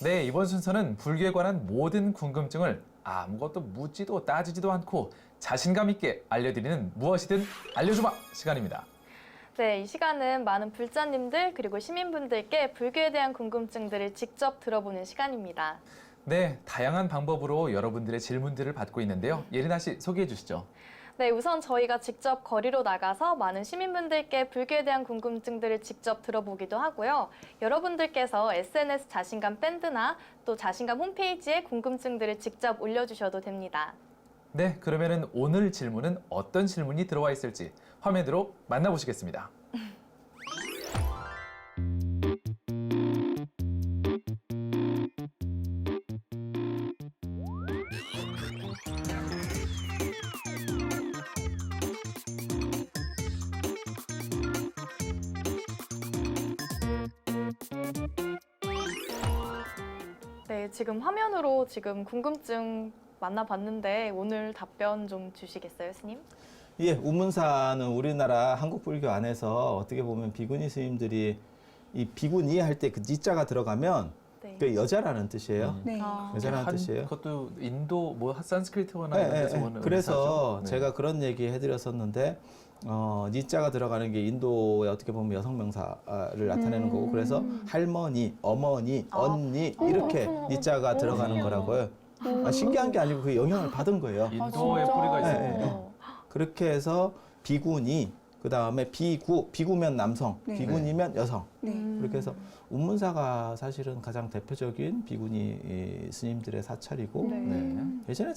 네, 이번 순서는 불교에 관한 모든 궁금증을 아무것도 묻지도 따지지도 않고 자신감 있게 알려드리는 무엇이든 알려주마 시간입니다. 네, 이 시간은 많은 불자님들 그리고 시민분들께 불교에 대한 궁금증들을 직접 들어보는 시간입니다. 네, 다양한 방법으로 여러분들의 질문들을 받고 있는데요. 예린아 씨 소개해 주시죠. 네, 우선 저희가 직접 거리로 나가서 많은 시민분들께 불교에 대한 궁금증들을 직접 들어보기도 하고요. 여러분들께서 SNS 자신감 밴드나 또 자신감 홈페이지에 궁금증들을 직접 올려주셔도 됩니다. 네, 그러면은 오늘 질문은 어떤 질문이 들어와 있을지 화면으로 만나보시겠습니다. 네, 지금 화면으로 지금 궁금증 만나봤는데 오늘 답변 좀 주시겠어요, 스님? 예, 우문사는 우리나라 한국 불교 안에서 어떻게 보면 비구니 스님들이 이 비구니 할 때 그 니자가 들어가면 네. 그 여자라는 뜻이에요. 네. 여자라는 뜻이에요. 그것도 인도 뭐 산스크리트어나 네, 이런 데서 네, 오는 그래서 의사죠. 네. 제가 그런 얘기 해드렸었는데 니자가 들어가는 게 인도에 어떻게 보면 여성 명사를 나타내는 거고 그래서 할머니, 어머니, 언니 이렇게 니자가 들어가는 거라고요. 신기한 게 아니고 그 영향을 받은 거예요. 인도의 진짜? 뿌리가 있어요. 네, 네. 그렇게 해서 비구니, 그 다음에 비구면 남성, 네. 비구니면 여성. 네. 그렇게 해서 운문사가 사실은 가장 대표적인 비구니 스님들의 사찰이고 네. 네. 예전에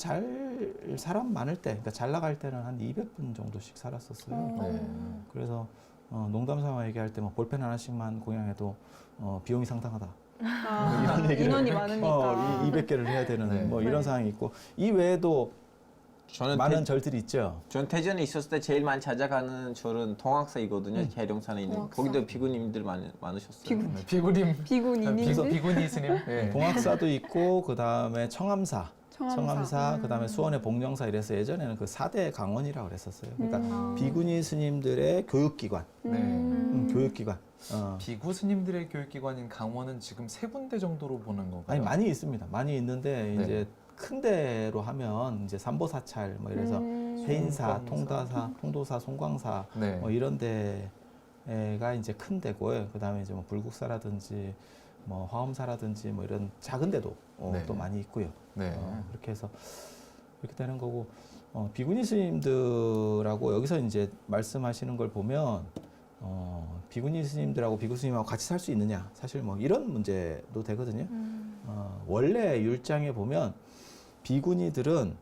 사람 많을 때, 그러니까 잘 나갈 때는 한 200분 정도씩 살았었어요. 네. 그래서 농담 삼아 얘기할 때 뭐 볼펜 하나씩만 공양해도 비용이 상당하다. 이런 얘기를 인원이 많으니까. 200개를 해야 되는 네. 뭐 이런 상황이 있고 이 외에도 저는 많은 절들이 있죠. 전 대전에 있었을 때 제일 많이 찾아가는 절은 동학사이거든요. 계룡산에 있는. 동학사. 거기도 비구님들 많으셨어요. 비구니. 네, 비구님, 비구니님들. 비구니 스님. 네. 동학사도 있고 그 다음에 청암사, 청암사. 그 다음에 수원의 복령사 이래서 예전에는 그 4대 강원이라고 그랬었어요. 그러니까 비구니 스님들의 교육기관, 네. 교육기관. 비구 스님들의 교육기관인 강원은 지금 3군데 정도로 보는 건가요? 아니 많이 있습니다. 많이 있는데 네. 이제 큰 데로 하면 이제 삼보사찰 뭐 이래서 해인사, 송광사. 통도사, 송광사 네. 뭐 이런 데가 이제 큰 데고요. 그다음에 이제 뭐 불국사라든지 뭐 화엄사라든지 뭐 이런 작은 데도 네. 또 많이 있고요. 네. 그렇게 해서 그렇게 되는 거고 비구니 스님들하고 여기서 이제 말씀하시는 걸 보면 비구니 스님들하고 비구 스님하고 같이 살 수 있느냐 사실 뭐 이런 문제도 되거든요. 원래 율장에 보면 비구니들은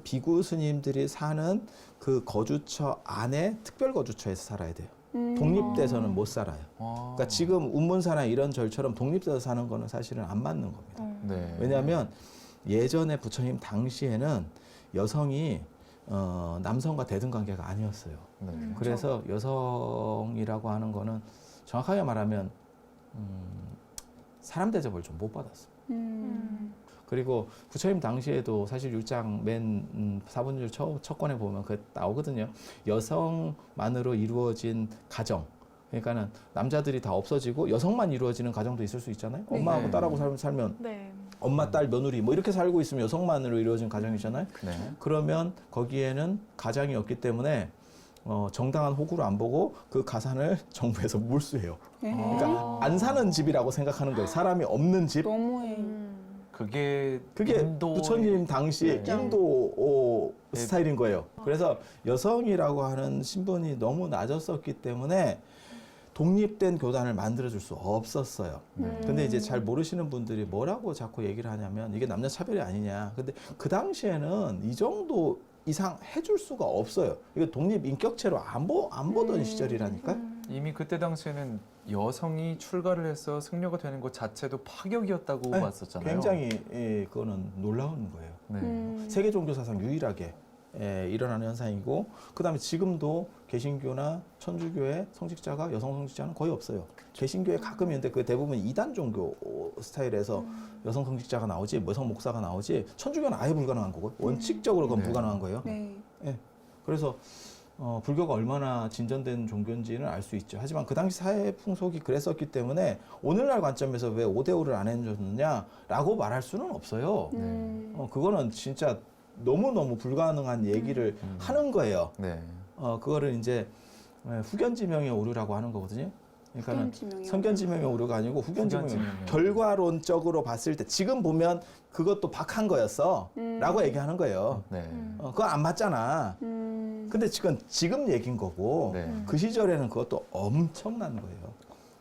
비구 스님들이 사는 그 거주처 안에 특별 거주처에서 살아야 돼요. 독립돼서는 못 살아요. 그러니까 지금 운문사나 이런 절처럼 독립돼서 사는 거는 사실은 안 맞는 겁니다. 네. 왜냐하면 예전에 부처님 당시에는 여성이 남성과 대등 관계가 아니었어요. 네. 그래서 여성이라고 하는 거는 정확하게 말하면 사람 대접을 좀 못 받았어요. 그리고 부처님 당시에도 사실 율장 맨 4분율 첫 권에 보면 그 나오거든요. 여성만으로 이루어진 가정. 그러니까는 남자들이 다 없어지고 여성만 이루어지는 가정도 있을 수 있잖아요. 엄마하고 네. 딸하고 살면 네. 엄마, 딸, 며느리 뭐 이렇게 살고 있으면 여성만으로 이루어진 가정이잖아요. 네. 그러면 거기에는 가장이 없기 때문에 정당한 호구를 안 보고 그 가산을 정부에서 물수해요. 그러니까 안 사는 집이라고 생각하는 거예요. 사람이 없는 집. 너무해. 그게 그게 부처님 당시 네. 인도 스타일인 거예요. 그래서 여성이라고 하는 신분이 너무 낮았었기 때문에 독립된 교단을 만들어줄 수 없었어요. 근데 이제 잘 모르시는 분들이 뭐라고 자꾸 얘기를 하냐면 이게 남녀 차별이 아니냐. 근데 그 당시에는 이 정도 이상 해줄 수가 없어요. 이거 독립 인격체로 안 보던 시절이라니까. 이미 그때 당시에는 여성이 출가를 해서 승려가 되는 것 자체도 파격이었다고 네, 봤었잖아요. 굉장히 그거는 놀라운 거예요. 네. 세계 종교 사상 유일하게 일어나는 현상이고 그다음에 지금도 개신교나 천주교의 성직자가 여성 성직자는 거의 없어요. 개신교에 가끔 있는데 그 대부분 이단 종교 스타일에서 여성 성직자가 나오지 여성 목사가 나오지 천주교는 아예 불가능한 거고 원칙적으로 그건 네. 불가능한 거예요. 네. 그래서 불교가 얼마나 진전된 종교인지는 알 수 있죠. 하지만 그 당시 사회 풍속이 그랬었기 때문에 오늘날 관점에서 왜 5대5를 안 해줬느냐라고 말할 수는 없어요. 그거는 진짜 너무너무 불가능한 얘기를 하는 거예요. 네. 그거를 이제 후견지명의 오류라고 하는 거거든요. 그러니까는 선견지명의 오류가 아니고 후견지명의 오류. 후견지명의 결과론적으로 봤을 때 지금 보면 그것도 박한 거였어 라고 얘기하는 거예요. 네. 그거 안 맞잖아. 근데 지금 얘기인 거고 네. 그 시절에는 그것도 엄청난 거예요.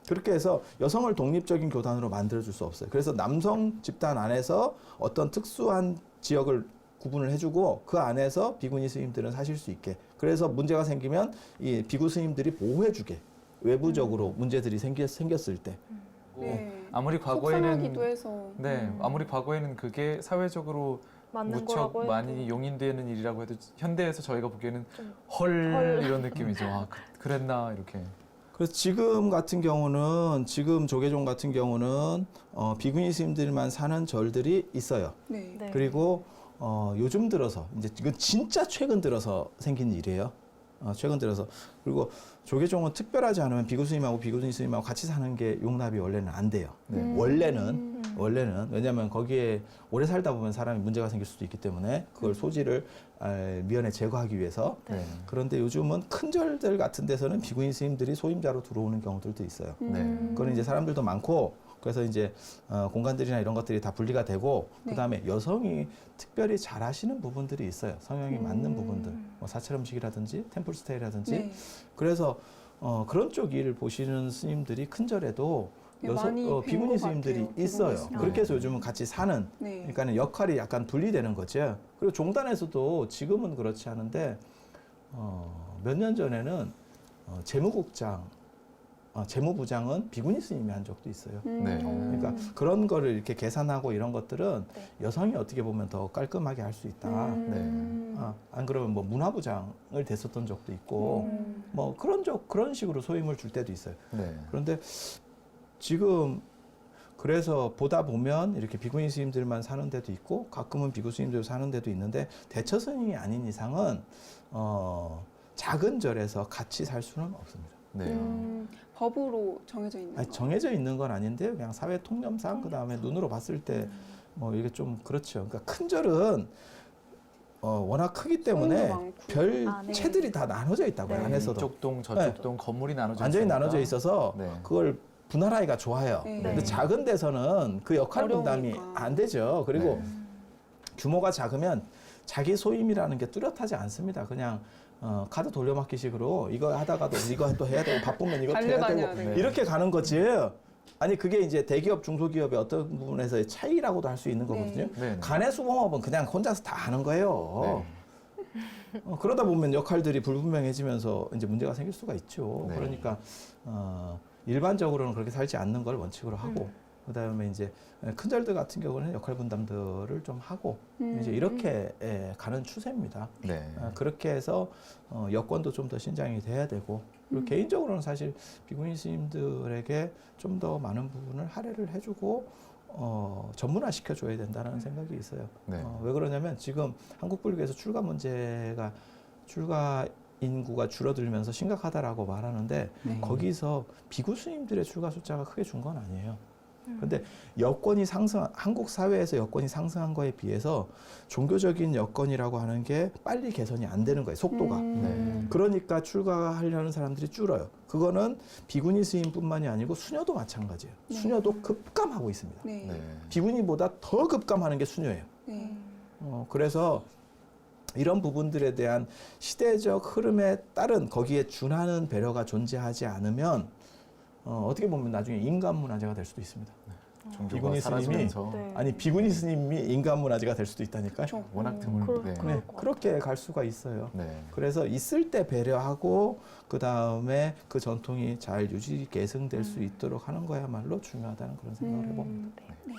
그렇게 해서 여성을 독립적인 교단으로 만들어줄 수 없어요. 그래서 남성 집단 안에서 어떤 특수한 지역을 구분을 해주고 그 안에서 비구니 스님들은 사실 수 있게. 그래서 문제가 생기면 이 비구 스님들이 보호해주게. 외부적으로 문제들이 생겼을 때. 네. 아무리 속상하기도 과거에는 해서. 네, 아무리 과거에는 그게 사회적으로 맞는 무척 거라고 해도 많이 용인되는 일이라고 해도 현대에서 저희가 보기에는 좀 헐 이런 느낌이죠. 아, 그랬나 이렇게. 그래서 지금 같은 경우는 지금 조계종 같은 경우는 비구니 스님들만 사는 절들이 있어요. 네. 네. 그리고 요즘 들어서 이제 이건 진짜 최근 들어서 생긴 일이에요. 최근 들어서 그리고 조계종은 특별하지 않으면 비구 스님하고 비구니 스님하고 같이 사는 게 용납이 원래는 안 돼요. 네. 원래는 왜냐하면 거기에 오래 살다 보면 사람이 문제가 생길 수도 있기 때문에 그걸 소지를 미연에 제거하기 위해서. 네. 그런데 요즘은 큰 절들 같은 데서는 비구니 스님들이 소임자로 들어오는 경우들도 있어요. 네. 그건 이제 사람들도 많고 그래서 이제 공간들이나 이런 것들이 다 분리가 되고 네. 그다음에 여성이 특별히 잘하시는 부분들이 있어요. 성향이 맞는 부분들, 뭐 사찰 음식이라든지 템플 스테이라든지. 네. 그래서 그런 쪽 일을 보시는 스님들이 큰 절에도 네, 많이 뵌것 비구니 스님들이 같아요. 있어요. 비구니 스님. 그렇게 해서 요즘은 같이 사는. 네. 그러니까 역할이 약간 분리되는 거죠. 그리고 종단에서도 지금은 그렇지 않은데 몇 년 전에는 재무국장, 재무부장은 비구니 스님이 한 적도 있어요. 네. 그러니까 그런 거를 이렇게 계산하고 이런 것들은 네. 여성이 어떻게 보면 더 깔끔하게 할 수 있다. 안 그러면 뭐 문화부장을 됐었던 적도 있고 뭐 그런 식으로 소임을 줄 때도 있어요. 네. 그런데 지금 그래서 보다 보면 이렇게 비구니 스님들만 사는 데도 있고 가끔은 비구 스님들 사는 데도 있는데 대처 스님이 아닌 이상은 작은 절에서 같이 살 수는 없습니다. 네. 법으로 정해져 있는 아니, 거. 정해져 있는 건 아닌데 그냥 사회 통념상 그다음에 눈으로 봤을 때 뭐 이게 좀 그렇죠. 그러니까 큰 절은 워낙 크기 때문에 소음도 많고. 별 아, 네. 채들이 다 나눠져 있다고요. 네. 안에서도 이쪽 동 저쪽 동 건물이 나눠져 완전히 있으니까. 나눠져 있어서 네. 그걸 분할하기가 좋아요. 네. 근데 네. 작은 데서는 그 역할 분담이 어려우니까. 안 되죠. 그리고 네. 규모가 작으면 자기 소임이라는 게 뚜렷하지 않습니다. 그냥 카드 돌려막기식으로 이거 하다가도 이거 또 해야 되고 바쁘면 이것도 해야 달려다녀야 되고 되고. 이렇게 가는 거지. 아니 그게 이제 대기업 중소기업의 어떤 부분에서의 차이라고도 할 수 있는 거거든요. 네. 네. 간의 수공업은 그냥 혼자서 다 하는 거예요. 그러다 보면 역할들이 불분명해지면서 이제 문제가 생길 수가 있죠. 네. 그러니까 일반적으로는 그렇게 살지 않는 걸 원칙으로 하고 그다음에 이제 큰 절들 같은 경우는 역할 분담들을 좀 하고 이제 이렇게 가는 추세입니다. 네. 그렇게 해서 여건도 좀 더 신장이 돼야 되고 그리고 개인적으로는 사실 비구니 스님들에게 좀 더 많은 부분을 할애를 해주고 전문화 시켜줘야 된다는 생각이 있어요. 네. 왜 그러냐면 지금 한국 불교에서 출가 인구가 줄어들면서 심각하다라고 말하는데 네. 거기서 비구 스님들의 출가 숫자가 크게 준 건 아니에요. 그런데 여건이 한국 사회에서 여건이 상승한 거에 비해서 종교적인 여건이라고 하는 게 빨리 개선이 안 되는 거예요. 속도가. 네. 그러니까 출가하려는 사람들이 줄어요. 그거는 비구니 스님뿐만이 아니고 수녀도 마찬가지예요. 수녀도 급감하고 있습니다. 네. 네. 비구니보다 더 급감하는 게 수녀예요. 네. 그래서 이런 부분들에 대한 시대적 흐름에 따른 거기에 준하는 배려가 존재하지 않으면 어떻게 보면 나중에 인간문화재가 될 수도 있습니다. 종교가 비구니 사라지면서 네. 아니 비구니 스님이 인간문화재가 될 수도 있다니까요. 그렇죠. 워낙 드물. 그럴- 네. 그럴 네, 것 같아요. 그렇게 갈 수가 있어요. 네. 그래서 있을 때 배려하고 그 다음에 그 전통이 잘 유지 계승될 수 있도록 하는 거야말로 중요하다는 그런 생각을 해봅니다. 네.